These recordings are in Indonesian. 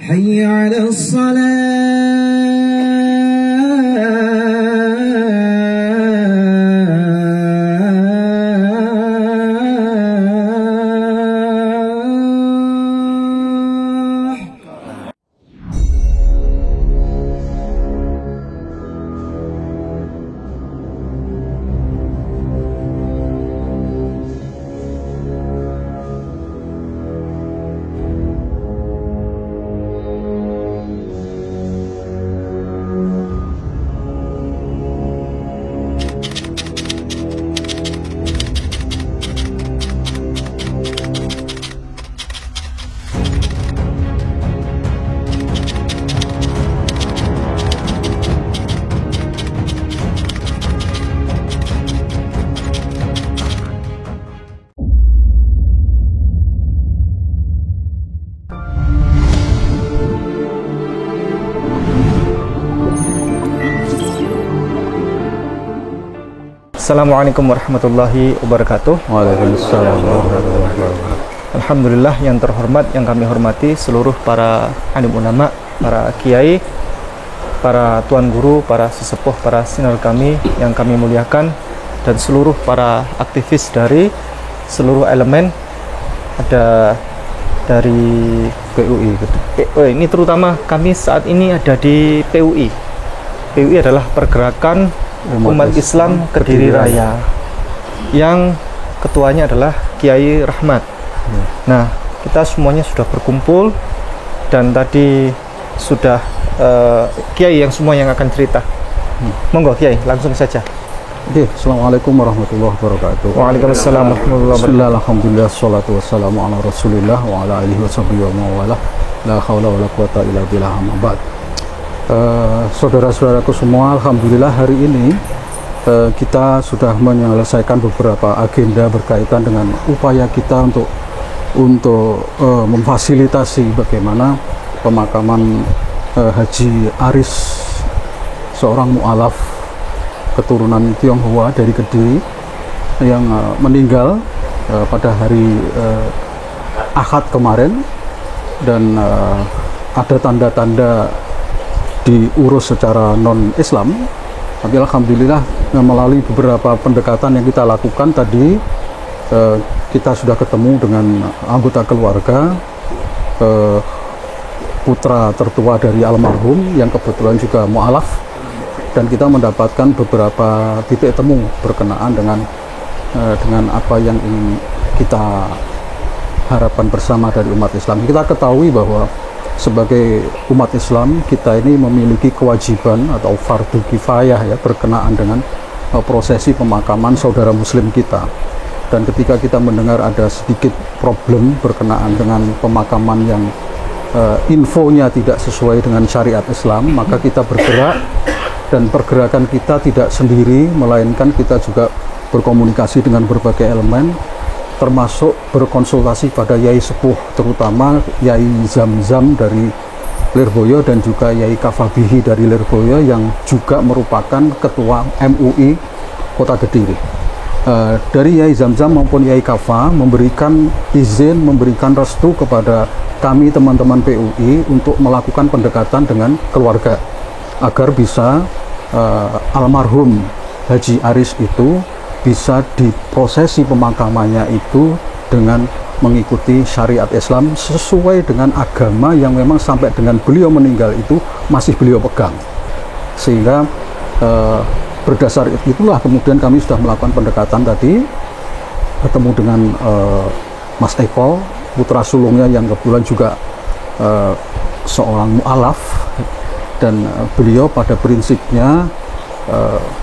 حي على الصلاة. Assalamualaikum warahmatullahi wabarakatuh. Waalaikumsalam warahmatullahi wabarakatuh. Alhamdulillah, yang terhormat, yang kami hormati seluruh para alim ulama, para kiai, para tuan guru, para sesepuh, para senior kami yang kami muliakan, dan seluruh para aktivis dari seluruh elemen. Ada dari PUI ini terutama kami saat ini ada di PUI. PUI adalah pergerakan Umat Islam Kediri Raya yang ketuanya adalah Kiai Rahmat. Nah, kita semuanya sudah berkumpul dan tadi sudah Kiai yang semua yang akan cerita. Monggo Kiai, langsung saja. Oke, Assalamualaikum warahmatullahi wabarakatuh. Waalaikumsalam warahmatullahi wabarakatuh. Bismillah, alhamdulillah, salatu wassalamu ala rasulillah wa ala alihi wa sahbihi wa mawala. La hawla wa la quwata illa billah, amma ba'd. Saudara-saudaraku semua, alhamdulillah hari ini kita sudah menyelesaikan beberapa agenda berkaitan dengan upaya kita untuk memfasilitasi bagaimana pemakaman Haji Aris, seorang mu'alaf keturunan Tionghoa dari Kediri yang meninggal pada hari Ahad kemarin, dan ada tanda-tanda diurus secara non-Islam. Tapi alhamdulillah melalui beberapa pendekatan yang kita lakukan tadi, kita sudah ketemu dengan anggota keluarga, putra tertua dari almarhum yang kebetulan juga mu'alaf, dan kita mendapatkan beberapa titik temu berkenaan dengan apa yang ingin kita harapkan bersama dari umat Islam. Kita ketahui bahwa sebagai umat Islam kita ini memiliki kewajiban atau fardu kifayah ya berkenaan dengan prosesi pemakaman saudara muslim kita. Dan ketika kita mendengar ada sedikit problem berkenaan dengan pemakaman yang infonya tidak sesuai dengan syariat Islam, maka kita bergerak, dan pergerakan kita tidak sendiri, melainkan kita juga berkomunikasi dengan berbagai elemen, termasuk berkonsultasi pada Yai Sepuh, terutama Yai Zamzam dari Lirboyo dan juga Yai Kafabihi dari Lirboyo yang juga merupakan ketua MUI Kota Kediri. Dari Yai Zamzam maupun Yai Kafa memberikan izin, memberikan restu kepada kami teman-teman PUI untuk melakukan pendekatan dengan keluarga agar bisa almarhum Haji Aris itu bisa diprosesi pemakamannya itu dengan mengikuti syariat Islam sesuai dengan agama yang memang sampai dengan beliau meninggal itu masih beliau pegang. Sehingga berdasar itulah kemudian kami sudah melakukan pendekatan tadi, ketemu dengan Mas Eko, putra sulungnya yang kebetulan juga seorang mu'alaf, dan beliau pada prinsipnya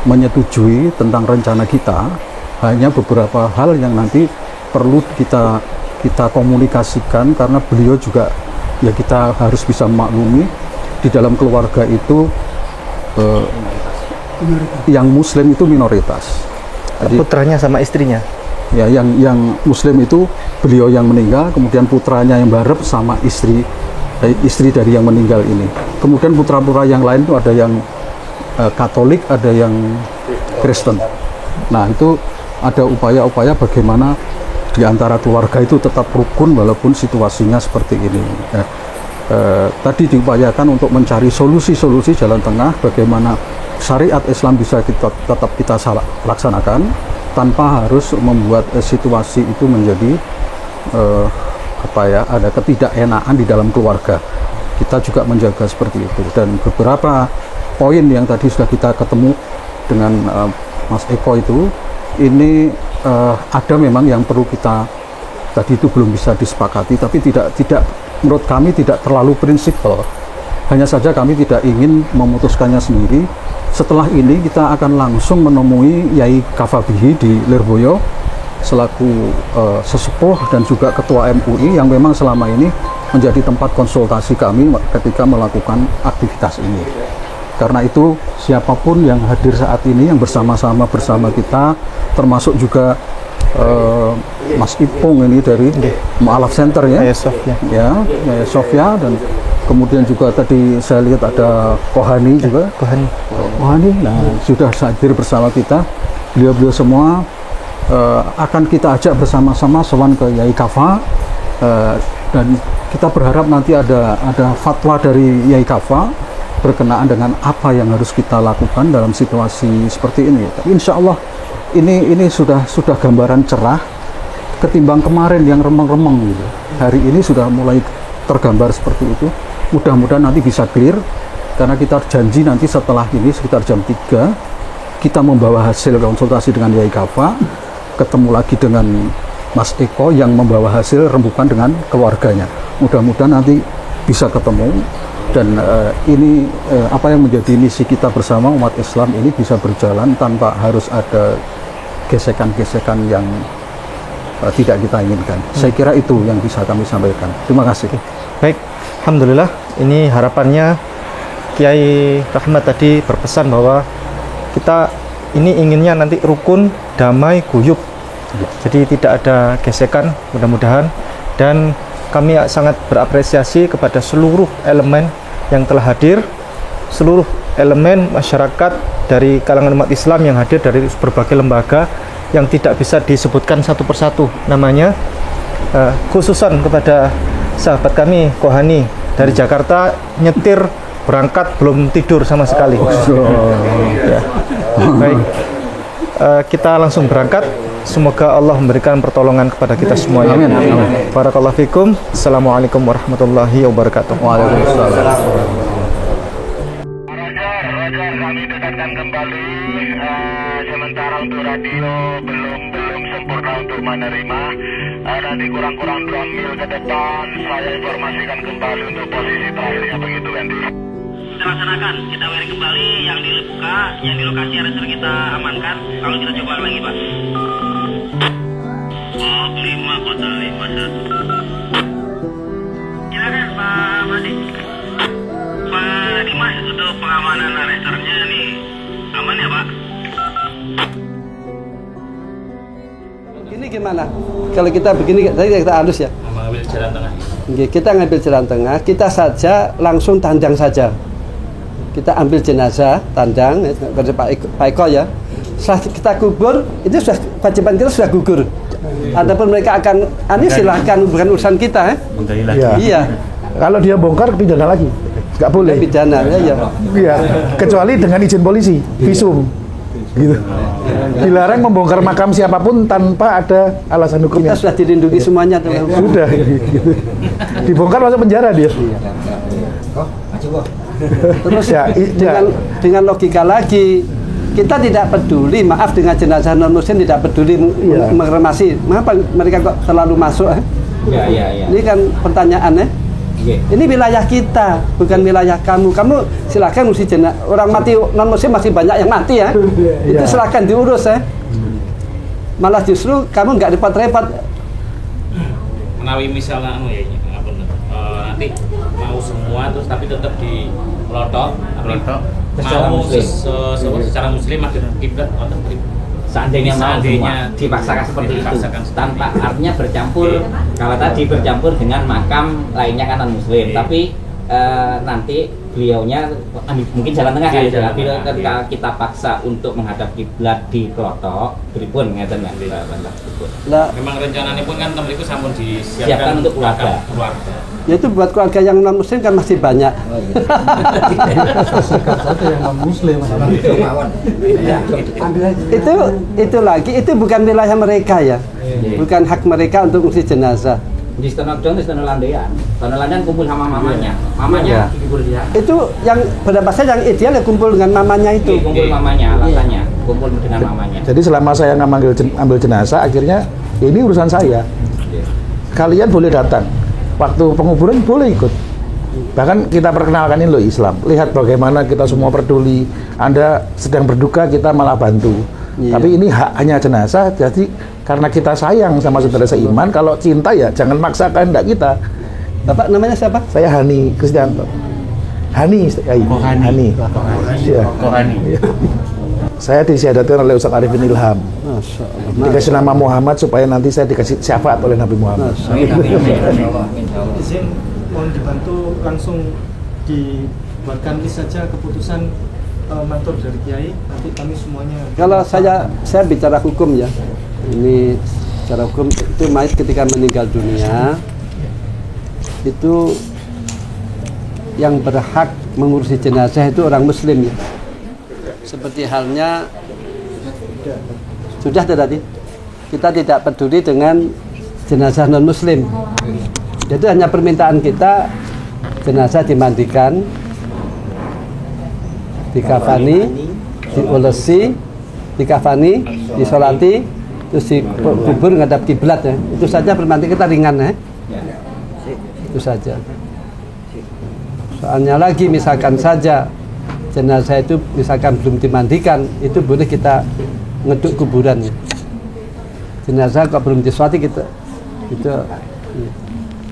menyetujui tentang rencana kita. Hanya beberapa hal yang nanti perlu kita komunikasikan, karena beliau juga ya kita harus bisa maklumi di dalam keluarga itu yang muslim itu minoritas. Jadi, putranya sama istrinya ya yang muslim itu beliau yang meninggal, kemudian putranya yang barep sama istri dari yang meninggal ini. Kemudian putra-putra yang lain itu ada yang Katolik, ada yang Kristen. Nah, itu ada upaya-upaya bagaimana di antara keluarga itu tetap rukun walaupun situasinya seperti ini. tadi diupayakan untuk mencari solusi-solusi jalan tengah bagaimana syariat Islam bisa tetap kita laksanakan tanpa harus membuat situasi itu menjadi ada ketidakenaan di dalam keluarga. Kita juga menjaga seperti itu, dan beberapa poin yang tadi sudah kita ketemu dengan Mas Eko itu, ini ada memang yang perlu kita tadi itu belum bisa disepakati, tapi tidak menurut kami tidak terlalu prinsipal. Hanya saja kami tidak ingin memutuskannya sendiri. Setelah ini kita akan langsung menemui Yai Kafabihi di Lirboyo selaku sesepuh dan juga ketua MUI yang memang selama ini menjadi tempat konsultasi kami ketika melakukan aktivitas ini. Karena itu siapapun yang hadir saat ini yang bersama-sama bersama kita, termasuk juga Mas Ipung ini dari Mu'alaf Center ya, ya Sofia, dan kemudian juga tadi saya lihat ada Kohani juga, Kohani, nah sudah hadir bersama kita. Beliau-beliau semua akan kita ajak bersama-sama sowan ke Yai Kafa, dan kita berharap nanti ada fatwa dari Yai Kafa berkenaan dengan apa yang harus kita lakukan dalam situasi seperti ini. Tapi insya Allah ini sudah gambaran cerah ketimbang kemarin yang remeng-remeng gitu. Hari ini sudah mulai tergambar seperti itu. Mudah-mudahan nanti bisa clear, karena kita janji nanti setelah ini sekitar jam 3 kita membawa hasil konsultasi dengan Yai Kafa, ketemu lagi dengan Mas Eko yang membawa hasil rembukan dengan keluarganya. Mudah-mudahan nanti bisa ketemu, dan ini apa yang menjadi misi kita bersama umat Islam ini bisa berjalan tanpa harus ada gesekan-gesekan yang tidak kita inginkan. Saya kira itu yang bisa kami sampaikan. Terima kasih. Baik, alhamdulillah. Ini harapannya Kiai Rahmat tadi berpesan bahwa kita ini inginnya nanti rukun, damai, guyup. Jadi tidak ada gesekan, mudah-mudahan. Dan kami sangat berapresiasi kepada seluruh elemen yang telah hadir, seluruh elemen masyarakat dari kalangan umat Islam yang hadir dari berbagai lembaga yang tidak bisa disebutkan satu persatu namanya, khususan kepada sahabat kami Kohani dari Jakarta, nyetir berangkat belum tidur sama sekali. Ya. Baik, kita langsung berangkat. Semoga Allah memberikan pertolongan kepada kita semuanya. Amin. Barakallahu fikum. Assalamualaikum warahmatullahi wabarakatuh. Waalaikumsalam. Roger, kami dekatkan kembali. Sementara untuk radio belum sempurna untuk menerima. Nanti kurang 2 mil ke depan saya informasikan kembali untuk posisi terakhirnya, begitu kan? Kita laksanakan, kita wiring kembali yang dibuka, yang di lokasi yang sudah kita amankan. Kalau kita coba lagi, Pak. 5 kota 51. Silakan Pak Madi. Pak Dimas, untuk pengamanan restorannya nih aman ya Pak? Ini gimana? Kalau kita begini, tadi kita halus ya. Mengambil jalan tengah. Kita ngambil jalan tengah, kita saja langsung tandang saja. Kita ambil jenazah, tandang, Pak Eko ya. Setelah kita kubur, itu sudah kewajiban kita sudah gugur. Adapun mereka akan, ini silahkan, bukan urusan kita. Iya. Kalau dia bongkar pidana lagi, nggak boleh. Pidana ya. Iya. Kecuali dengan izin polisi, visum. Gitu. Dilarang membongkar makam siapapun tanpa ada alasan hukumnya. Kita sudah dilindungi semuanya. Sudah. Gitu. Dibongkar masuk penjara dia. Terus ya, dengan logika lagi, kita tidak peduli, maaf, dengan jenazah non muslim tidak peduli mengremasi. Mengapa mereka kok terlalu masuk? Iya. Ini kan pertanyaannya. Ini wilayah kita, bukan wilayah kamu. Kamu silakan usi jenazah. Orang mati non muslim masih banyak yang mati ya. Itu silakan diurus ya. Malah justru kamu nggak repot-repot. Menawi misalnya nanti mau semua terus tapi tetap di Lotok, mau secara muslim ada kiblat atau seandainya dipaksakan seperti itu tanpa artinya bercampur. Kalau tadi bercampur dengan makam lainnya kan non muslim, tapi nanti beliaunya mungkin jalan tengah kan, ketika kita paksa untuk menghadap kiblat di Klotok beripun ngeten kan. Memang rencananya pun kan teman itu sampun disiapkan untuk keluarga. Ya itu buat keluarga yang non muslim kan masih banyak. Itu lagi itu bukan wilayah mereka ya. Bukan hak mereka untuk ngurus jenazah. Di Stono Landean kumpul sama mamanya. Mamanya kumpul dia. Itu yang pada saya yang ideal ya kumpul dengan mamanya itu. Kumpul mamanya alasannya, kumpul dengan mamanya. Jadi selama saya ambil jenazah, akhirnya ini urusan saya. Kalian boleh datang. Waktu penguburan boleh ikut. Bahkan kita perkenalkan ini loh Islam. Lihat bagaimana kita semua peduli. Anda sedang berduka, kita malah bantu. Tapi ini hanya jenazah, jadi karena kita sayang sama saudara seiman, kalau cinta ya jangan maksakan kehendak kita. Bapak namanya siapa? Saya Hani Kristianto. Hani. Ya. Saya disiadatkan oleh Ustaz Arifin Ilham. Masya Allah. Dikasih nama Muhammad supaya nanti saya dikasih syafaat oleh Nabi Muhammad. Izin mohon dibantu langsung dibuatkan list saja keputusan mantor dari Kiai, nanti kami semuanya. Kalau saya bicara hukum ya, ini secara hukum itu mayat ketika meninggal dunia itu yang berhak mengurusi jenazah itu orang muslim ya. Seperti halnya sudah tadi kita tidak peduli dengan jenazah non muslim. Jadi hanya permintaan kita jenazah dimandikan, dikafani, diulesi, dikafani, disolati, terus dikubur ngadap kiblat ya. Itu saja permintaan kita ringan ya. Itu saja. Soalnya lagi misalkan saja jenazah itu misalkan belum dimandikan, itu boleh kita ngeduk kuburan ya. Jenazah kok belum disolati kita itu. Ya.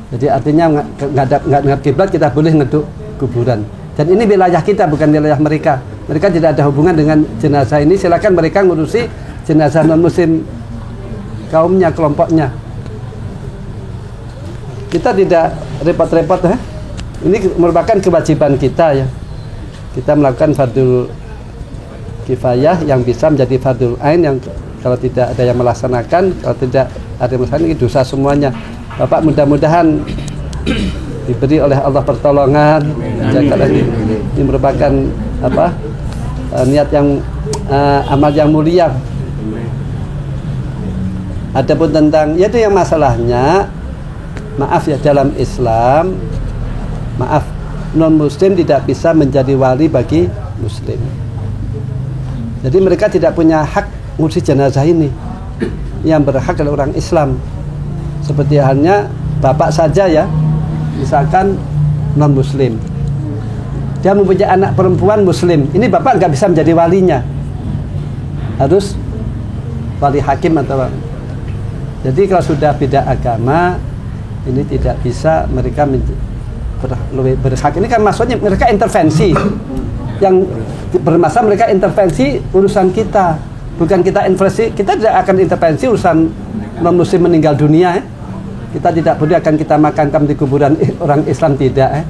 Jadi artinya ngadap kiblat kita boleh ngeduk kuburan. Dan ini wilayah kita, bukan wilayah mereka. Mereka tidak ada hubungan dengan jenazah ini. Silakan mereka ngurusi jenazah non-muslim kaumnya, kelompoknya. Kita tidak repot-repot ya. Ini merupakan kewajiban kita ya. Kita melakukan fardul kifayah yang bisa menjadi fardul ain, yang kalau tidak ada yang melaksanakan, kalau tidak ada yang melaksanakan, ini dosa semuanya. Bapak mudah-mudahan diberi oleh Allah pertolongan. Ini merupakan niat yang amal yang mulia. Adapun tentang yaitu yang masalahnya, maaf ya, dalam Islam, maaf, non muslim tidak bisa menjadi wali bagi muslim. Jadi mereka tidak punya hak ngurusi jenazah ini. Yang berhak adalah orang Islam. Seperti halnya bapak saja ya, misalkan non muslim, dia mempunyai anak perempuan muslim, ini bapak nggak bisa menjadi walinya, harus wali hakim atau. Jadi kalau sudah beda agama, ini tidak bisa mereka berhak. Ini kan maksudnya mereka intervensi. Yang bermasalah mereka intervensi urusan kita, bukan kita intervensi. Kita tidak akan intervensi urusan non muslim meninggal dunia ya. Kita tidak boleh akan kita makamkan di kuburan orang Islam, tidak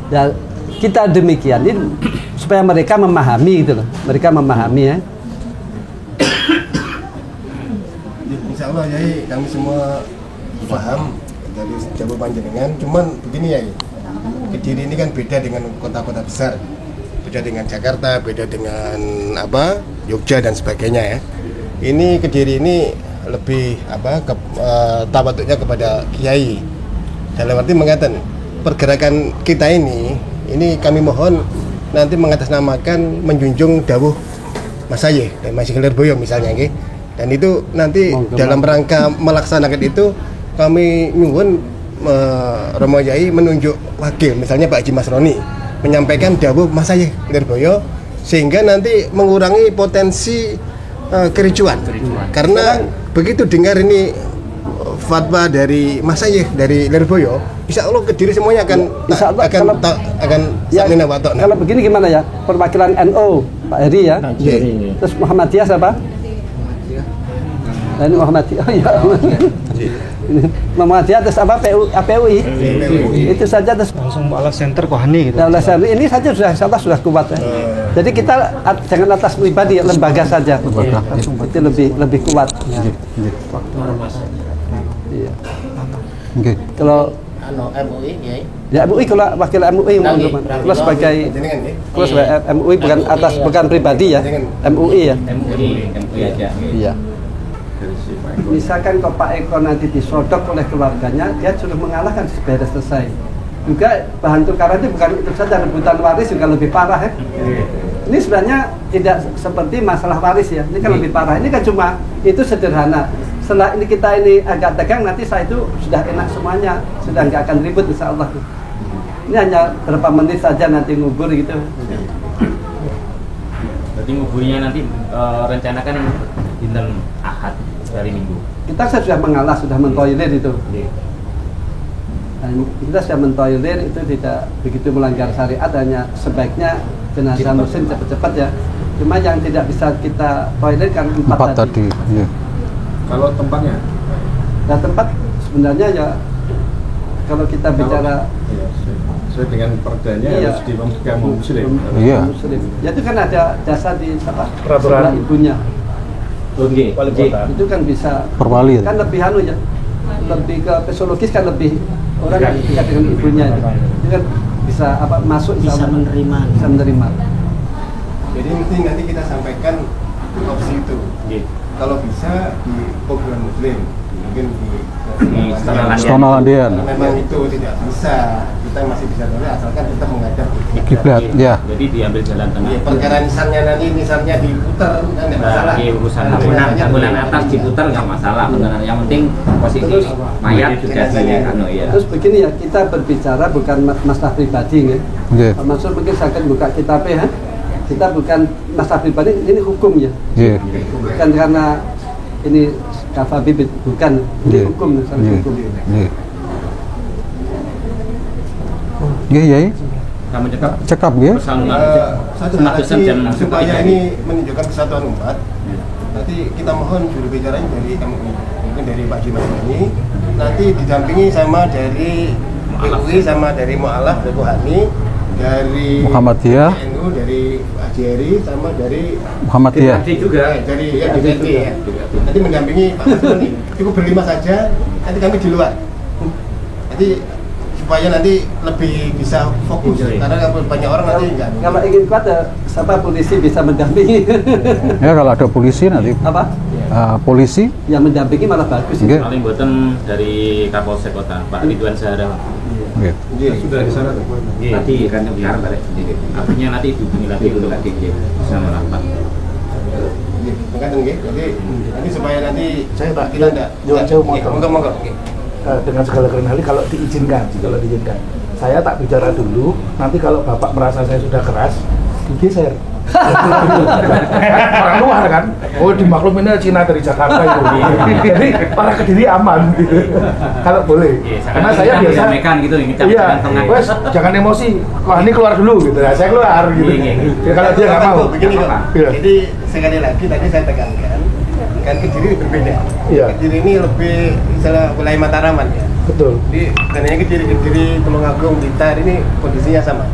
ya. Kita demikian ini supaya mereka memahami gitu loh. Mereka memahami ya. Insya Allah ya, kami semua paham dari jawaban panjenengan. Cuman begini ya, Kediri ini kan beda dengan kota-kota besar, beda dengan Jakarta, beda dengan Jogja dan sebagainya ya. Ini Kediri ini lebih tawaduknya kepada kiai. Dalam arti mengatakan pergerakan kita ini kami mohon nanti mengatasnamakan menjunjung dawuh Mas Ayeh dan Mas Lirboyo misalnya nggih. Dan itu nanti dalam rangka melaksanakan itu kami nyuwun Romo Yai menunjuk wakil, misalnya Pak Haji Masroni menyampaikan dawuh Mas Ayeh Lirboyo, sehingga nanti mengurangi potensi kericuan. Karena begitu dengar ini fatwa dari Mas Ayeh dari Lirboyo, insya Allah Kediri semuanya akan sakmina wa ta'na. Kalau begini gimana ya, perwakilan NU Pak Heri ya, terus Muhammadiyah siapa? Ini Muhammadiyah, Muhammadiyah terus APUI. Itu saja terus Langsung Mu'alaf Center Kohani gitu. Ini saja sudah kuat ya. Jadi kita jangan atas pribadi, lembaga saja. Itu lebih kuat. Iya. Kalau MUI ya. Ya MUI kalau wakil MUI kalau sebagai MUI bukan atas bukan pribadi ya. MUI ya. MUI aja. Iya. Misalkan kalau Pak Eko nanti disodok oleh keluarganya, dia sudah mengalahkan beres selesai. Juga bahan tukaran itu bukan itu saja, rebutan waris juga lebih parah ya. Ini sebenarnya tidak seperti masalah waris ya. Ini kan lebih parah. Ini kan cuma itu sederhana. Setelah ini kita ini agak tegang, nanti saya itu sudah enak semuanya, sudah nggak akan ribut insya Allah. Ini hanya berapa menit saja nanti ngubur gitu. Berarti nguburnya nanti rencanakan dinten Ahad hari Minggu. Kita sudah mengalah, sudah mentoilir itu. Dan kita sudah mentoilir itu tidak begitu melanggar syariat, hanya sebaiknya jenazah muslim cepat-cepat ya. Cuma yang tidak bisa kita toilir kan 4 tadi. Iya. Kalau tempatnya? Nah tempat sebenarnya ya kalau kita bicara sesuai dengan perdanya harus dipegang muslim. Iya. Muslim. Ya itu kan ada jasa di peraturan ibunya. Oke, itu kan bisa perwali kan lebih anu ya, lebih ke psikologis kan lebih orang yang dekat dengan ibunya itu kan bisa masuk bisa menerima. Jadi mesti nanti kita sampaikan opsi itu. Kalau bisa di program muslim, mungkin di Istana Landian. Memang itu tidak bisa, kita masih bisa boleh asalkan kita menghadap kiblat. Ya. Jadi diambil jalan tengah. Perkara misalnya nanti diputar kan tidak masalah. Urusan bangunan atas diputar nggak masalah. Yang penting posisi mayat sudah di Terus begini ya, kita berbicara bukan masalah pribadi ya. Maksud mungkin saya akan buka kitab ya. Kita bukan masalah pribadi, ini hukum ya. Bukan karena ini kafabibit, bukan. Ini hukum, masalah hukum. Iya. Kamu cekap ya. Supaya ini menunjukkan kesatuan umat. Nanti kita mohon juru bicaranya dari MUI, mungkin dari Pak Jimas ini. Nanti didampingi sama dari MUI, sama dari Mu'alaf, dari Buhani, dari Muhammadiyah, NU, dari Ajeri, sama dari Muhammadiyah juga, dari DPD ya. Nanti mendampingi Pak Mas ini. Cukup berlima saja. Nanti kami di luar. Nanti supaya nanti lebih bisa fokus karena banyak orang nanti enggak. Kalau ingin kuat siapa polisi bisa mendampingi. Ya kalau ada polisi nanti. Apa? Polisi yang mendampingi malah bagus. Paling boten dari Kapolsek Kota Pak Ridwan Sahara. Sudah di sana tuh. Tadi kan biar balik. Artinya nanti dihubungi lagi untuk sama rapat. Jadi nanti supaya nanti saya Pak kita enggak jauh motor. Monggo. Dengan segala kerendahan hati kalau diizinkan, saya tak bicara dulu. Nanti kalau Bapak merasa saya sudah keras, digeser. Orang luar kan, dimakluminnya Cina dari Jakarta itu. Jadi para Kediri aman gitu. Kalau boleh. Karena saya biasa sampaikan gitu iya, wes jangan emosi. Wah ini keluar dulu gitu. Nah, saya keluar gitu. Ya, kalau dia nggak mau. Begini kok. Jadi sekali lagi tadi saya tekankan, kan Kediri berbeda. Kediri ini lebih misalnya wilayah Mataraman ya. Betul. Jadi karena Kediri, Tulungagung, Blitar ini kondisinya sama.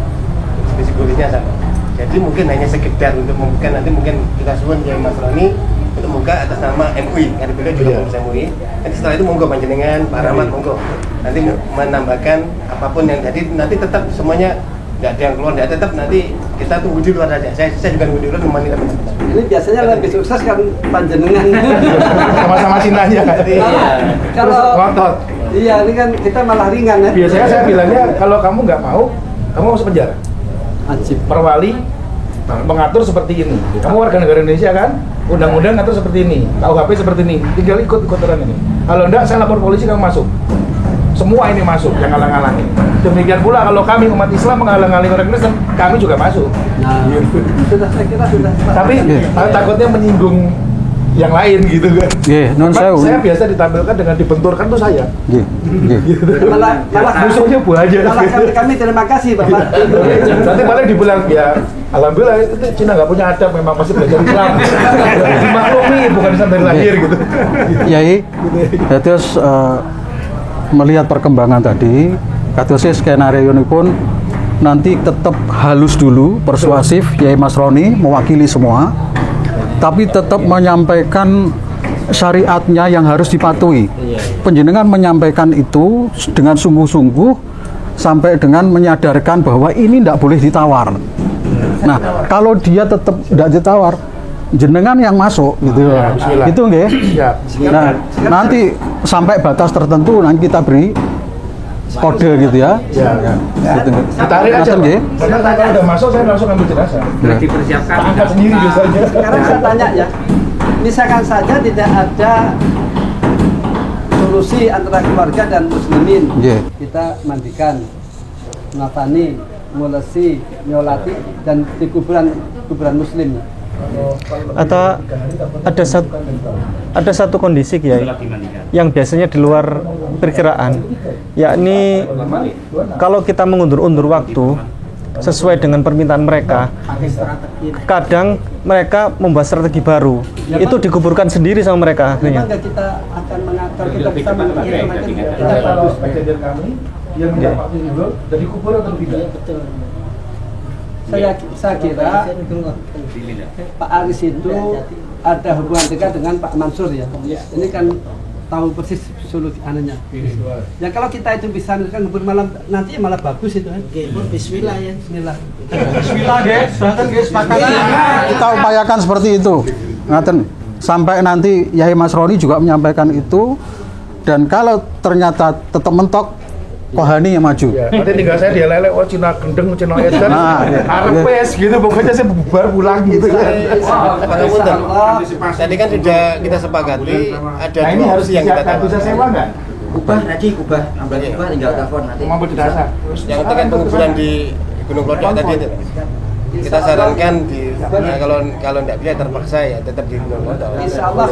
Kondisinya sama. Jadi mungkin hanya sekedar untuk membuka nanti mungkin kita suwun Kiai Mas Roni untuk membuka atas nama MUI, karena beliau juga pengurus MUI. Nanti setelah itu monggo panjenengan, Pak Rahmat monggo. Nanti menambahkan apapun yang jadi nanti tetap semuanya nggak ada yang keluar, nggak tetap nanti kita tunggu di luar saja. Saya juga tunggu di luar nemani teman. Ini biasanya lebih sukses kan panjenengan. Sama-sama cintanya kan. Kalau ngotot. Iya, ini kan kita malah ringan ya. Biasanya saya bilangnya kalau kamu nggak mau, kamu masuk penjara. Ajib. Perwali mengatur seperti ini. Kamu warga negara Indonesia kan? Undang-undang ngatur seperti ini, KUHP seperti ini. Tinggal ikut aturan ini. Kalau enggak, saya lapor polisi kamu masuk. Semua ini masuk yang ngalang-ngalangi. Demikian pula kalau kami umat Islam menghalang-halangi orang Kristen, kami juga masuk. Nah, sudah saya kira sudah. Tapi takutnya menyinggung yang lain gitu kan. Saya biasa ditampilkan dengan dibenturkan tuh saya. Malah musuhnya buaya. Malah kami terima kasih Bapak. Nanti paling dibilang ya alhamdulillah itu Cina nggak punya adab, memang masih belajar Islam. Dimaklumi bukan sampai lahir gitu. Yai, terus melihat perkembangan tadi, kados skenario ini pun nanti tetap halus dulu, persuasif. Yai Mas Roni mewakili semua. Tapi tetap menyampaikan syariatnya yang harus dipatuhi. Panjenengan menyampaikan itu dengan sungguh-sungguh sampai dengan menyadarkan bahwa ini tidak boleh ditawar. Nah, kalau dia tetap tidak ditawar, jenengan yang masuk gitu. Itu nggih. Nah, nanti sampai batas tertentu nanti kita beri kode gitu ya. Gitu. Tarik aja. Karena kalau udah masuk saya langsung ambil jenazah. Dipersiapkan. Angkat sendiri biasanya. Sekarang saya tanya ya, misalkan saja tidak ada solusi antara keluarga dan muslimin, kita mandikan, ngafani, ngulesi, nyolati, dan di kuburan muslim. Atau ada satu kondisi Kiai yang biasanya di luar perkiraan, yakni kalau kita mengundur-undur waktu sesuai dengan permintaan mereka, kadang mereka membuat strategi baru, itu dikuburkan sendiri sama mereka akhirnya. Kita akan mengakar, kita bisa mengatur kami yang mendapat dulu dari kubur atau tidak? Betul. Saya kira Pak Aris itu ada hubungan dekat dengan Pak Mansur ya. Ini kan tahu persis solusi anunya. Ya kalau kita itu bisa kan hubur malam nanti malah bagus itu kan. Bismillah ya. Bismillah. Bismillah guys, sepakat. Kita upayakan seperti itu. Ngaten. Sampai nanti Yai Mas Roni juga menyampaikan itu, dan kalau ternyata tetap mentok, Kohani yang maju. Ya, nanti tinggal saya dia lele, oh Cina gendeng, Cina edan, arpes gitu, pokoknya saya bubar pulang gitu kan. Tadi kan sudah kita sepakati ada ini dua harus opsi yang kita tawarkan. bisa sewa nggak? Ubah tadi, ubah tinggal telepon nanti. Mau jenazah. Yang tekan penguburan di Gunung Lodok tadi itu. Kita sarankan kalau tidak bisa terpaksa ya tetap di Gunung Lodok. Insya Allah,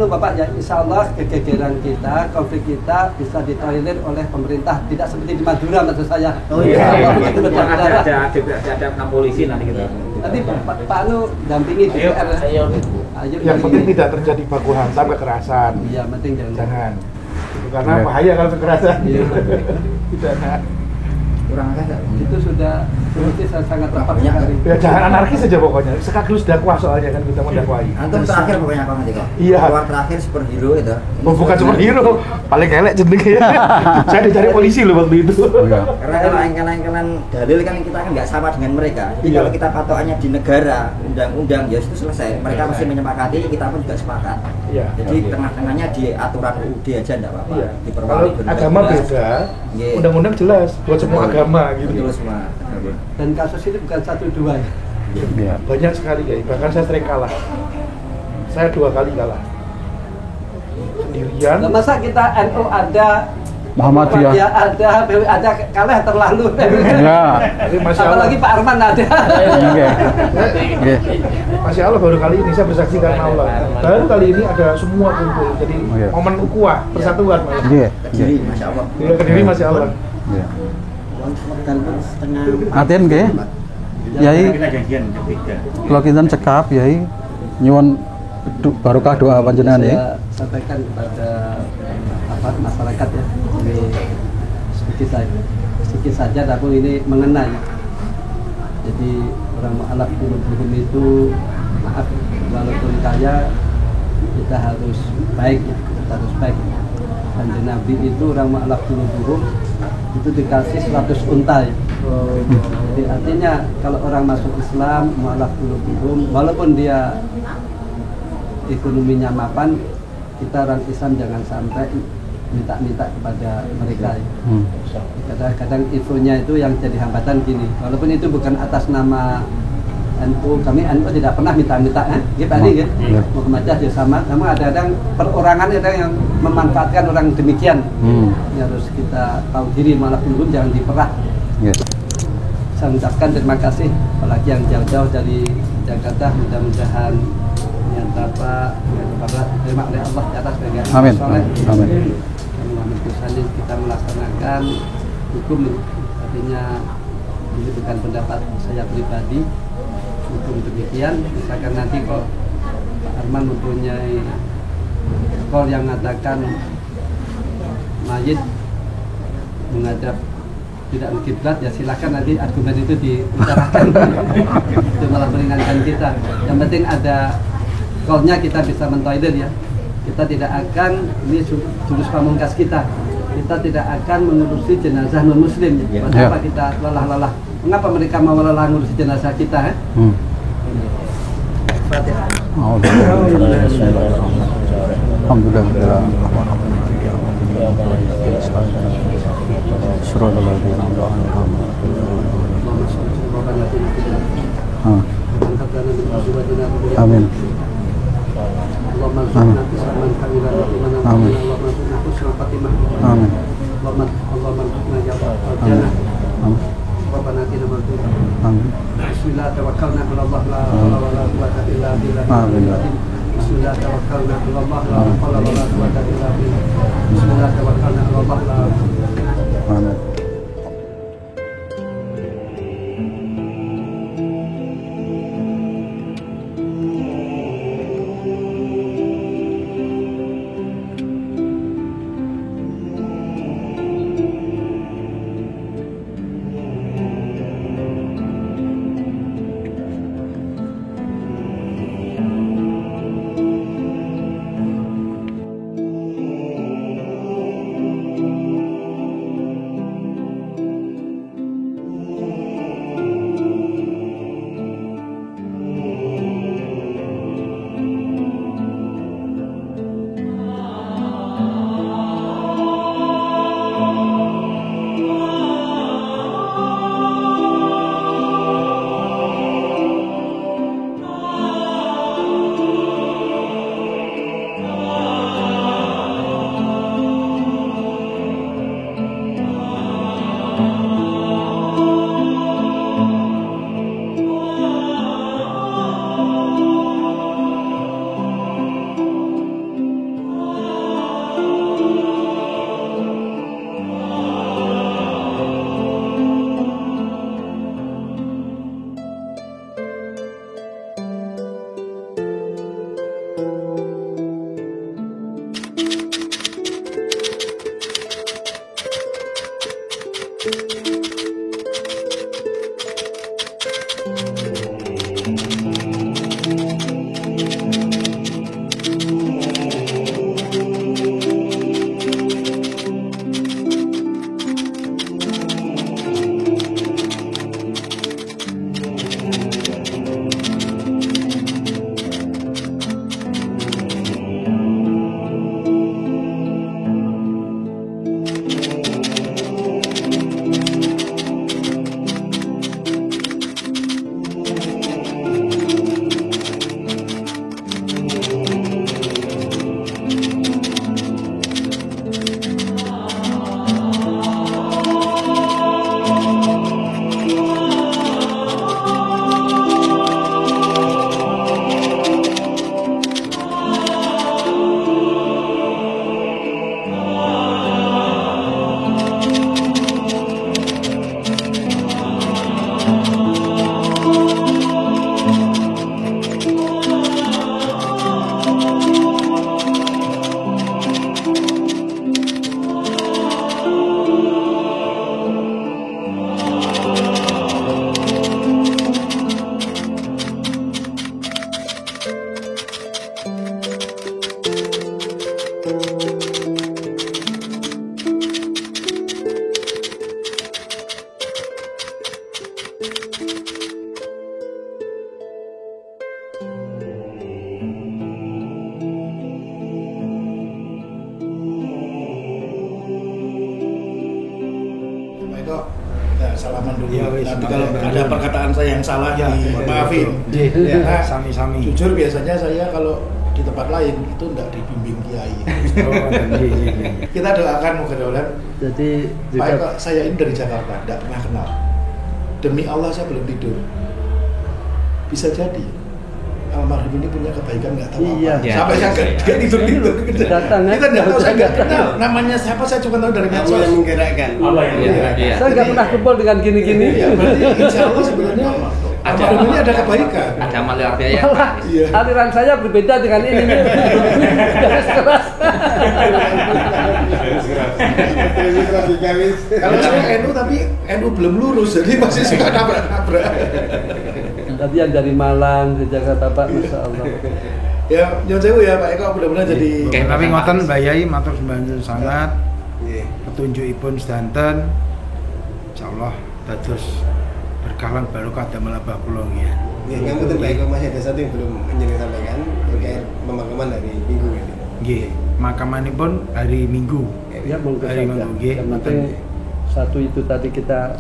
Bapak ya, Insya Allah kegegeran kita, konflik kita bisa ditolerir oleh pemerintah, tidak seperti di Madura maksud saya. Oh iya. Ada 6 polisi nanti kita. Nanti Pak Anu dampingi DPR. Ayo. Yang penting tidak terjadi baku hantam kekerasan. Iya, penting jangan. Karena bahaya kalau kekerasan. Tidak. Kurang ada. Itu sudah sangat tepat sekali. Ya jangan anarkis saja pokoknya. Sekaligus dakwah soalnya kan kita mendakwai. Antum terakhir pokoknya apa nanti kok? Iya. Keluar terakhir superhero itu. Oh, bukan superhero, paling elek jenengnya. Saya dicari polisi loh waktu itu. Karena kalau engkelan-engkelan dalil kan kita kan nggak sama dengan mereka. Jadi kalau kita patokannya di negara, undang-undang ya itu selesai. Mereka masih menyepakati, kita pun juga sepakat. Iya. Jadi tengah-tengahnya di aturan UUD aja enggak apa-apa. Iya. Diperwali Kalau agama beda, undang-undang jelas buat semua agama gitu. Betul semua. Dan kasus ini bukan 1-2 ya. Banyak sekali ya, bahkan saya sering kalah. Saya 2 kali kalah. Sendirian. Nah, masa kita NU ada Muhammadiyah ada kalah terlalu. Ya. Apalagi Pak Arman ada. Masya Allah baru kali ini saya bersaksi karena Allah. Baru kali ini ada semua kumpul. Jadi momen ukhuwah, persatuan. Kediri, Masya Allah. Iya, Kediri, Masya Allah. Aten nggih. Yai. Kalau kita cekap Yai nyuwun barokah doa panjenengan ya. Saya sampaikan kepada masyarakat ya. Ini sedikit saja tapi ini mengena ya. Jadi orang mu'alaf qulubuhum itu maaf walaupun kaya kita harus baik ya. Kita harus baik. Kanjeng Nabi itu orang mu'alaf qulubuhum itu dikasih 100 unta ya. Jadi artinya kalau orang masuk Islam mu'alaf qulubuhum walaupun dia ekonominya mapan, kita orang Islam jangan sampai minta-minta kepada mereka ya. Kadang-kadang infonya itu yang jadi hambatan gini, walaupun itu bukan atas nama NU, kami NU tidak pernah minta-minta kan, gitu tadi ya, Muhammadiyah ya sama, namun ada perorangan ada yang memanfaatkan orang demikian. Ini harus kita tahu diri, malah belum jangan diperah. Saya mengucapkan terima kasih, apalagi yang jauh-jauh dari Jakarta, mudah-mudahan yang dapat terima oleh Allah di atas bagian soleh. Amin. Kita melaksanakan hukum, artinya ini bukan pendapat saya pribadi. Hukum demikian, misalkan nanti kok Pak Arman mempunyai skor yang mengatakan mayit menghadap tidak kiblat, ya silakan nanti argumen itu diutarakan. Itu malah meringankan kita. Yang penting ada skornya, kita bisa mentoiler ya. Kita tidak akan, ini jurus pamungkas kita tidak akan mengurusi jenazah non muslim. Kenapa kita lelah-lelah? Mengapa mereka mau lelah mengurusi jenazah kita? Fatihah. Amin. Bismillah tawakkalna 'ala Allah la haula wala quwwata illa billah. Bismillah tawakkalna 'ala Allah la haula wala quwwata illa billah. Bismillah tawakkalna 'ala Allah la. Amin. Salaman dulu. Nanti kalau ada perkataan saya yang salah, maafin. Nah, sami-sami. Jujur biasanya saya kalau di tempat lain itu enggak dibimbing kiai. Kita doakan mudah-mudahan. Jadi Pak Eko, saya ini dari Jakarta, enggak pernah kenal. Demi Allah saya belum tidur. Bisa jadi almarhum ini punya kebaikan nggak tahu apa. Sampai saya nggak tidur. Datang, kita nggak tahu, saya nggak kenal. Namanya siapa saya cuma tahu dari medsos. yang menggerakkan. Allah yang menggerakkan. Saya nggak pernah kumpul dengan gini-gini. Iya, berarti insya Allah sebenarnya almarhum ini ada kebaikan. Ada amal luar biasa. Aliran saya berbeda dengan ini. Garis keras. Kalau saya NU tapi NU belum lurus, jadi masih suka nabrak-nabrak. Tadi yang dari Malang, di Jakarta Pak, Masya Allah. Ya, nyuwun sewu ya Pak Eko, mudah-mudahan jadi. Oke, Tapi Pak ngoten Mas. Mbak Yai matur sembah sangat. Nggih. Petunjukipun sedanten insyaallah dados berkah lan barokah damel abah kula nggih. Nggih, ngapunten Pak Eko, masih ada satu yang belum ingin disampaikan terkait pemakaman hari Minggu ini. Nggih, makamanipun hari Minggu. Ya monggo Hari saja. Minggu nggih. Yang penting satu itu tadi kita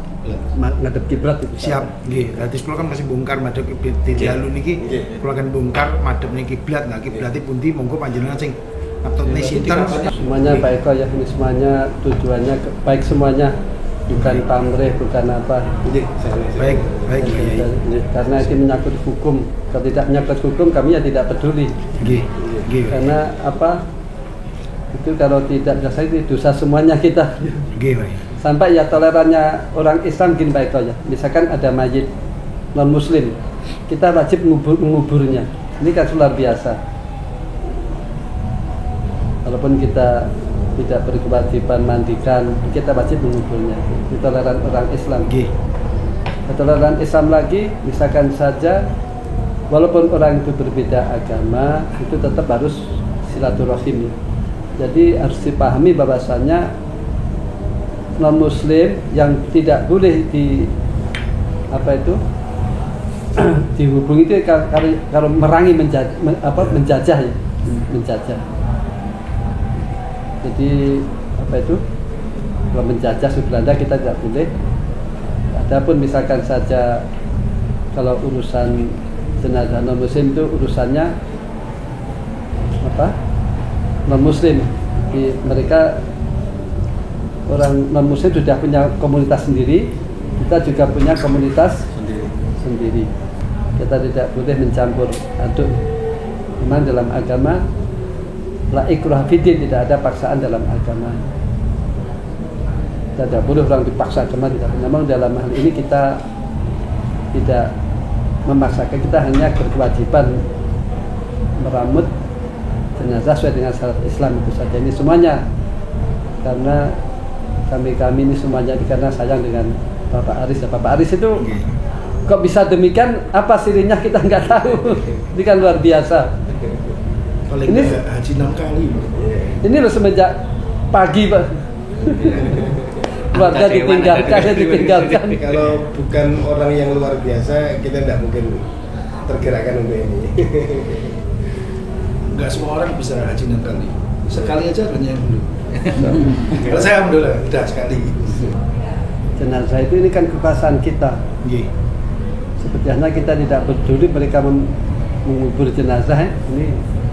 ngadep kiblat itu. Siap, nggih. Dadi kula kan masih bongkar madhep kiblat dalu niki. Kula kan bongkar madhep niki kiblat. Nah, kiblate pundi monggo panjenengan sing ngetutne sinten. Semuanya Pak Eko ya, ini semuanya tujuannya baik semuanya, bukan pamrih, bukan apa. Nggih, Baik, baik Mbak Yai. Karena ini menyangkut hukum. Kalau tidak menyangkut hukum, kami ya tidak peduli. Nggih. Nggih. Karena apa? Itu kalau tidak biasa itu dosa semuanya kita. Nggih, Pak. Sampai ya tolerannya orang Islam gini Pak Eko ya. Misalkan ada mayit non Muslim, kita wajib menguburnya. Ini kan luar biasa. Walaupun kita tidak berkewajiban mandikan, kita wajib menguburnya. Itu toleran orang Islam. Nggih. Toleran Islam lagi, misalkan saja walaupun orang itu berbeda agama, itu tetap harus silaturahim. Jadi harus dipahami bahwasannya non Muslim yang tidak boleh di apa itu dihubungi itu kalau merangi menjajah ya, menjajah. Jadi apa itu kalau menjajah suku Belanda kita tidak boleh. Adapun misalkan saja kalau urusan jenazah non Muslim itu urusannya apa non Muslim, mereka orang non Muslim sudah punya komunitas sendiri, kita juga punya komunitas sendiri. Kita tidak boleh mencampur aduk. Memang dalam agama la ikrah fiddin, tidak ada paksaan dalam agama. Tidak boleh orang dipaksa agama, tidak. Namun dalam hal ini kita tidak memaksakan, kita hanya berkewajiban meramut jenazah sesuai dengan syarat Islam itu saja. Ini semuanya karena kami ini semuanya karena sayang dengan Bapak Aris ya. Bapak Aris itu kok bisa demikian, apa sirinya kita nggak tahu. Ini kan luar biasa. Paling Ini haji 6 kali. Ini loh semenjak pagi Pak. Keluarga ditinggalkan. Kalau bukan orang yang luar biasa, kita tidak mungkin tergerakkan untuk ini. Enggak semua orang bisa haji 6 kali. Sekali aja hanya yang dulu. Kalau saya alhamdulillah udah sekali. Jenazah itu ini kan kekuasaan kita. Nggih. Seperti halnya kita tidak peduli mereka mengubur jenazah ya. Ini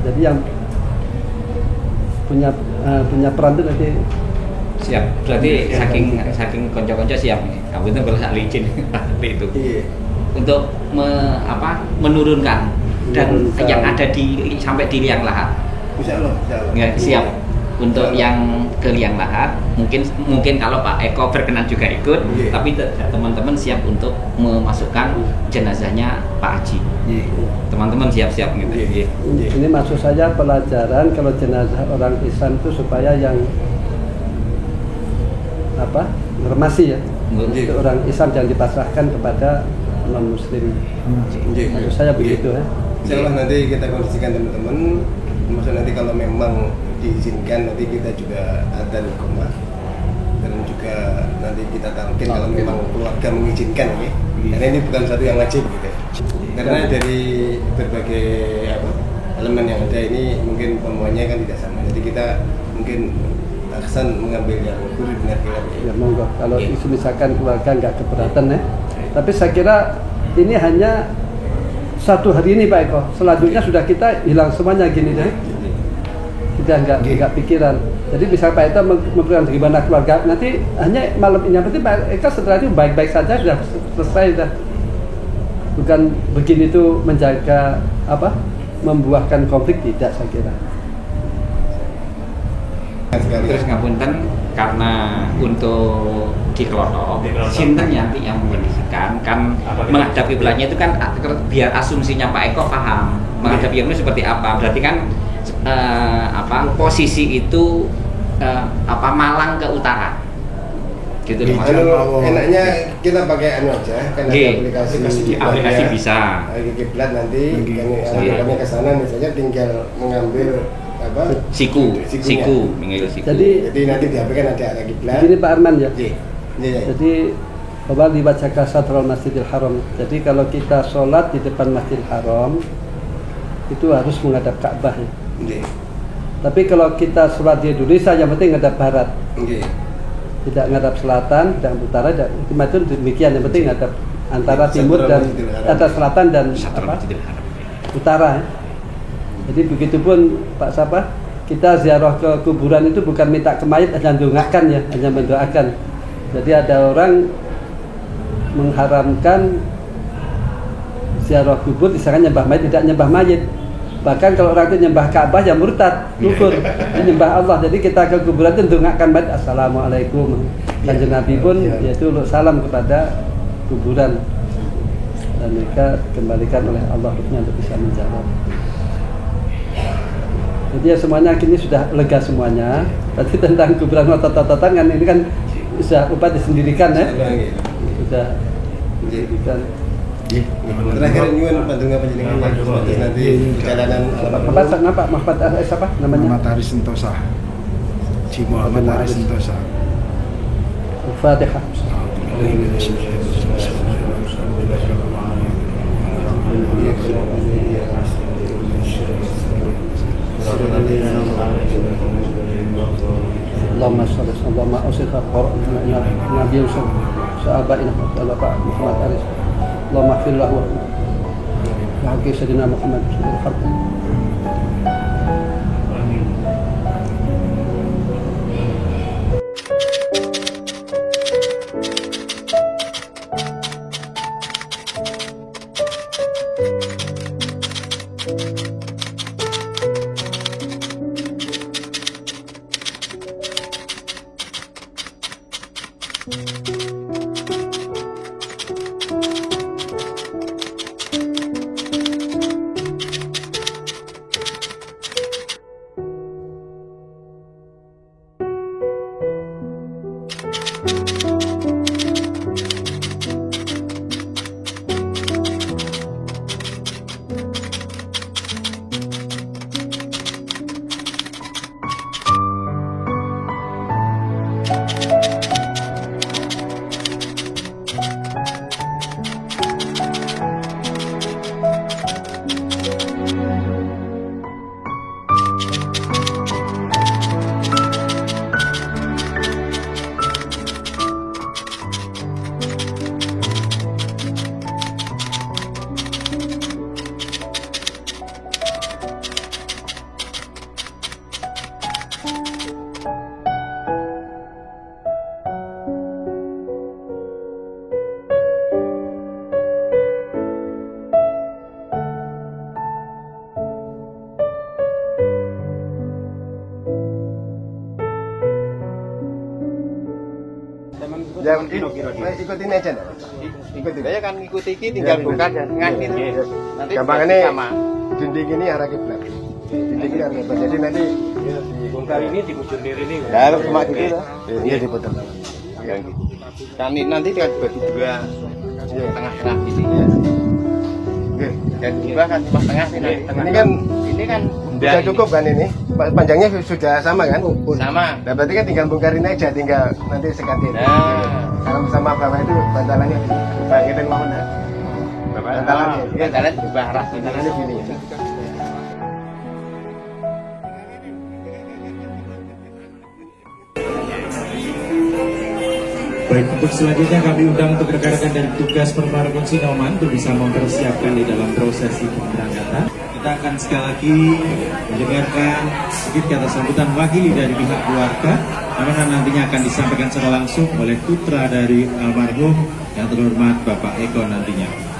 jadi yang punya peran itu nanti. Siap. Berarti saking konco-konco siap nih. Kamu itu kalau sak licin seperti itu. Iya. Untuk menurunkan dan yang ada sampai di liang lahat. Insyaallah. Nggak, siap. Untuk yang ke liang lahat, mungkin kalau Pak Eko berkenan juga ikut, tapi teman-teman siap untuk memasukkan jenazahnya Pak Haji. Teman-teman siap-siap gitu. Ini maksud saya pelajaran kalau jenazah orang Islam itu supaya yang apa reformasi ya. Untuk orang Islam jangan dipasrahkan kepada non Muslim. Maksud saya begitu ya. Insyaallah nanti kita kondisikan teman-teman. Maksudnya nanti kalau memang diizinkan nanti kita juga ada hukumah dan juga nanti kita talkin kalau memang keluarga mengizinkan ya. Karena ini bukan satu yang wajib gitu. Karena dari berbagai elemen yang ada ini mungkin pemohonnya kan tidak sama. Jadi kita mungkin aksan mengambil yang benar-benar ya monggo. Kalau isu misalkan keluarga nggak keberatan ya. Tapi saya kira ini hanya satu hari ini Pak Eko. Selanjutnya sudah kita hilang semuanya gini deh. Kita nggak pikiran. Jadi bisa Pak Eko memberikan bagaimana keluarga. Nanti hanya malam ini. Berarti Pak Eko setelah itu baik-baik saja sudah selesai sudah. Bukan begini tuh menjaga membuahkan konflik, tidak saya kira. Terus ngapunten karena untuk di Kloto, sinten nanti yang mengkondisikan kan menghadap kiblatnya itu kan biar asumsinya Pak Eko paham menghadap kiblatnya seperti apa. Berarti kan posisi itu Malang ke utara. Gitu Anu, loh. enaknya kita pakai anu aja, kan ada Aplikasi bisa. Kiblat nanti kami ke sana misalnya tinggal mengambil apa? Siku. Jadi nanti di HP kan ada kiblat. Begini Pak Arman ya. Iya. Jadi bahwa dibaca Satrul Masjidil Haram. Jadi kalau kita sholat di depan Masjidil Haram itu harus menghadap Ka'bah ya. Tapi kalau kita sholat di Indonesia yang penting menghadap barat. Tidak menghadap selatan, tidak utara, itu demikian. Yang penting menghadap antara timur dan antara selatan dan apa? Utara. Ya. Jadi begitupun Pak Sapa, kita ziarah ke kuburan itu bukan minta ke mayit, hanya mendoakan ya, hanya mendoakan. Jadi ada orang mengharamkan ziarah kubur, misalkan nyembah mayit, tidak nyembah mayit. Bahkan kalau orang itu nyembah Ka'bah ya murtad, kufur. Dia nyembah Allah. Jadi kita ke kuburan itu mendoakan mayit, assalamualaikum. Kanjeng Nabi pun yaitu salam kepada kuburan dan mereka kembalikan oleh Allah untuk bisa menjawab. Jadi ya semuanya kini sudah lega semuanya. Tapi tentang kuburan otot-ototan kan ini kan sudah upat disendirikan ya. Sudah disendirikan. Terakhir nyuwun pantungan panjenengan nanti perjalanan Pak Muhammad siapa namanya? Muhammad Aris Sentosa. Ci Muhammad Aris Sentosa. Al-Fatihah. Allahumma shalli Allahumma awsilha Qur'ana Nabi Yusuf sahabatina Bapak Muhammad Aris. Allahumma ighfir lahu wa haqqi sayyidina Muhammad sallallahu alaihi wasallam. Ya, ikutin aja nih. Ikutin. Saya kan ngikuti iki tinggal bongkar dan ngasih. Nanti gampangannya sama. Dinding ini arah kiblat. Dinding ini arah kiblat. Jadi nanti Dibongkar ini di ujung ini. Ya, cuma gitu lah. iya diputar. Yang gitu. Kan nanti tinggal dibagi dua. Tengah-tengah sini. Oke. Dan dua kan cuma tengah sini. Ini kan sudah cukup kan ini? Panjangnya sudah sama kan? Sama. Nah berarti kan tinggal bongkarin aja, tinggal nanti sekatin. Nah, kalau sama bawah itu bantalannya bangkitin mau nah. Bantalannya. bantalan berubah arah sini. Bantalannya gini. Baik, untuk selanjutnya kami undang untuk rekan-rekan dari tugas Perparkon Sinoman untuk bisa mempersiapkan di dalam prosesi pemberangkatan. Kita akan sekali lagi mendengarkan sedikit kata sambutan wakili dari pihak keluarga, yang mana nantinya akan disampaikan secara langsung oleh putra dari almarhum yang terhormat Bapak Eko nantinya.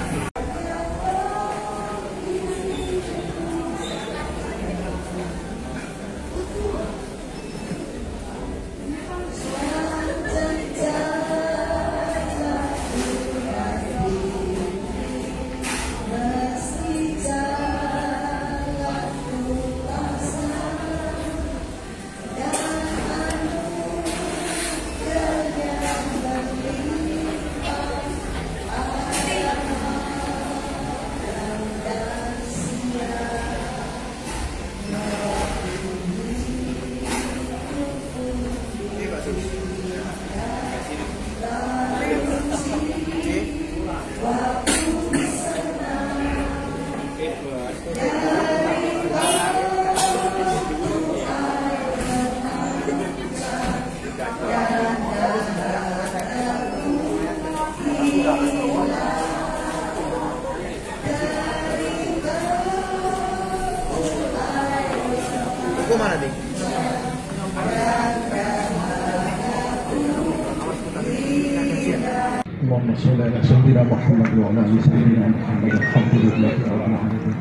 صل على سيدنا محمد وعلى آل سيدنا محمد الحمد لله رب العالمين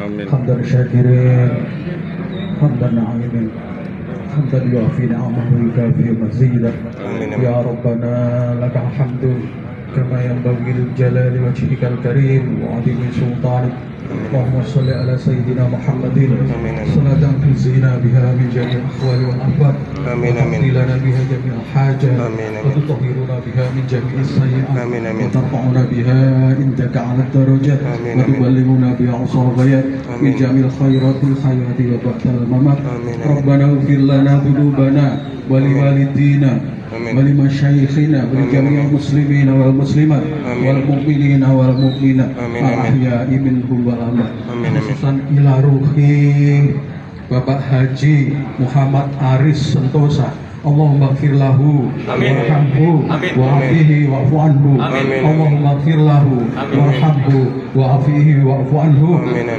آمين حمدا شاكرين حمدا نعيما حمدا يوافي نعمه ويكافئ مزيدا يا ربنا لك الحمد كما ينبغي للجلال وجهك الكريم وعظيم سلطانك اللهم صل على سيدنا محمد صلاة تنزينا بها من جميع الأحوال والأحوال وتقضي لنا بها جميع الحاجات وتطهرنا بها من جميع السيئات وترفعنا بها عندك على الدرجات وتبلغنا بها أقصى الغايات في جميع الخيرات الحياة وبعد الممات ربنا اغفر لنا ذنوبنا ولوالدينا ولمشايخنا ولجميع المسلمين والمسلمات والمؤمنين والمؤمنات الأحياء منهم والأموات khususan ila ruhi Bapak Haji Muhammad Aris Sentosa Allahumma gfir lahu warhamhu wa'afihi wa'fu anhu Allahumma gfir lahu warhamhu wa'afihi wa'fu anhu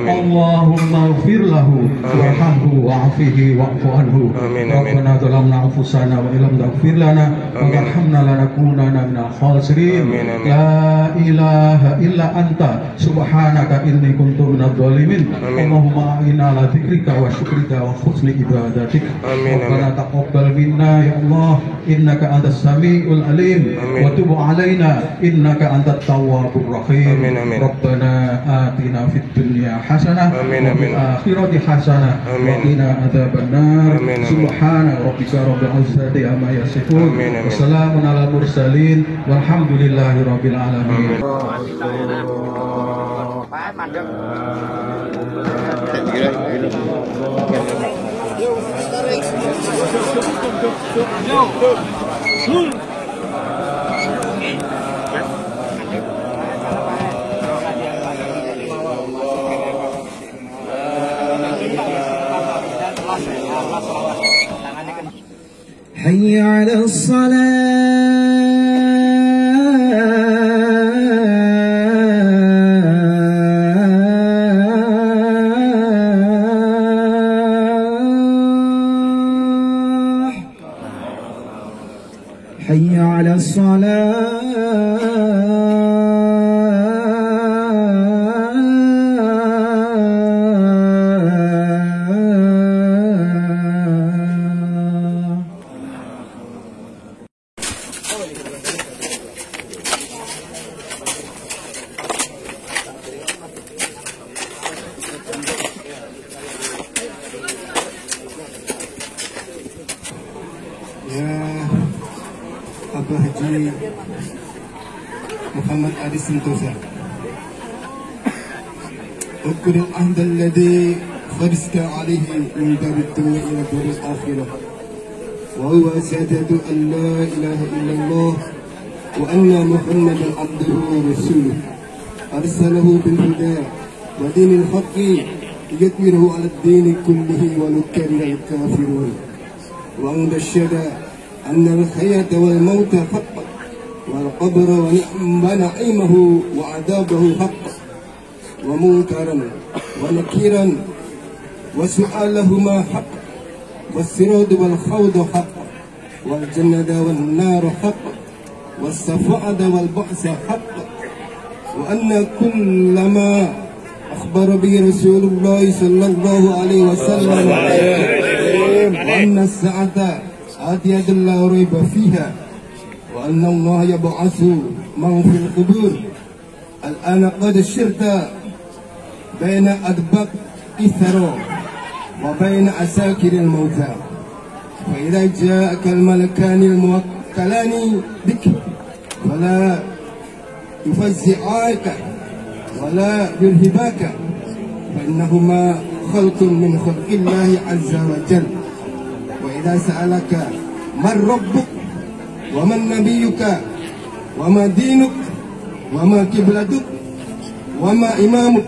Allahumma gfir lahu warhamhu wa'afihi wa'fu anhu Rabbana zalamna anfusana wa illam taghfir lana wa tarhamna lanakunanna minal khasirin la ilaha illa anta subhanaka inni kuntu minadh dhalimin Allahumma a'inna ala dzikrika wa syukrika wa husni ibadatik Rabbana taqabbal minna ya Allah innaka antas samiul alim wa tub alaina innaka antat tawwabur rahim Rabbana atina fid dunya hasanah wa fil akhirati hasanah wa qina adzabannar subhana rabbika rabbil izzati amma yasifun wa salamun alal mursalin walhamdulillahi rabbil alamin حي على الصلاة حي على Bapak Haji Muhammad Aris Sentosa اذكر العهد الذي خرجت عليه من دار الدنيا إلى دار الآخرة وهو شهادة أن لا إله إلا الله وأن محمدا عبده ورسوله أرسله بالهدى ودين الحق ليظهره على الدين كله ولو كره الكافرون وأن بشر أن الحياة والموت حق والقبر ونعيمه وعذابه حق ومنكرا ونكيرا وسؤالهما حق والسرود والخوض حق والجنة والنار حق والصفعد والبعث حق وأن كل ما أخبر به رسول الله صلى الله عليه وسلم وأن الساعة آتية لا ريب فيها وأن الله يبعث من في القبور الآن قد شرت بين أدباق الثرى وبين عساكر الموتى فإذا جاءك الملكان الموكلان بك فلا يفزعاك ولا يرهباك فإنهما خلق من خلق الله عز وجل وإذا سألك من ربك ومن نبيك وما دينك وما قبلتك وما إمامك